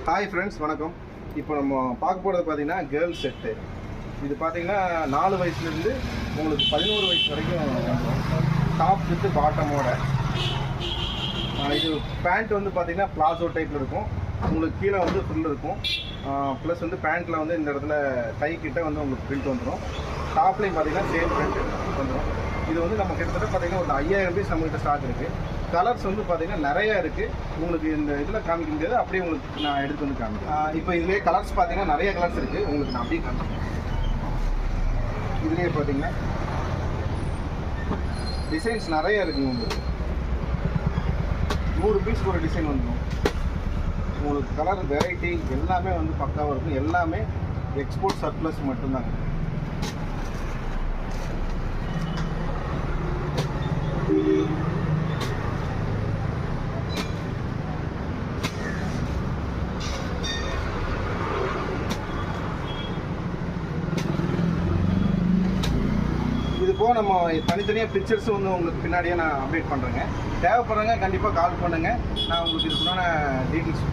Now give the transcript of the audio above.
Hi friends, வணக்கம். இப்போ நம்ம பார்க்க போகிறது பார்த்தீங்கன்னா கேர்ள்ஸ் செட்டு. இது பார்த்தீங்கன்னா 4 வயசுலேருந்து உங்களுக்கு 11 வயசு வரைக்கும் டாப் வித்து பாட்டமோட. இது பேண்ட் வந்து பார்த்தீங்கன்னா பிளாசோ டைப்பில் இருக்கும். உங்களுக்கு கீழே வந்து ஃபில் இருக்கும். ப்ளஸ் வந்து பேண்ட்டில் வந்து இந்த இடத்துல கை கிட்ட வந்து உங்களுக்கு பிரிண்ட் வந்துடும். டாப்லேயும் பார்த்தீங்கன்னா சேம் பிரிண்ட் வந்துடும். இது வந்து நம்ம கிட்டத்தட்ட பார்த்தீங்கன்னா ஒரு 5000 பீஸ் நம்மகிட்ட ஸ்டாக் இருக்குது. கலர்ஸ் வந்து பார்த்தீங்கன்னா நிறையா இருக்குது. உங்களுக்கு இந்த இதில் காமிக்க முடியாது, அப்படியே உங்களுக்கு நான் எடுத்து வந்து காமிக்கிறேன். இப்போ இதுலேயே கலர்ஸ் பார்த்தீங்கன்னா நிறைய கலர்ஸ் இருக்குது. உங்களுக்கு நான் அப்படியே காமிக்கிறேன். இதுலேயே பார்த்தீங்கன்னா டிசைன்ஸ் நிறைய இருக்குங்க. உங்களுக்கு 100 பீஸ் ஒரு டிசைன் வந்துடும். உங்களுக்கு கலர் வெரைட்டி எல்லாமே வந்து பக்காவாக இருக்கும். எல்லாமே எக்ஸ்போர்ட் சர்ப்ளஸ் மட்டும்தாங்க. இது போக நம்ம தனித்தனியாக பிக்சர்ஸும் வந்து உங்களுக்கு பின்னாடியே நான் அப்டேட் பண்ணுறேங்க. தேவைப்படுறவங்க கண்டிப்பாக கால் பண்ணுங்கள். நான் உங்களுக்கு இதுக்குண்டான டீட்டெயில்ஸ்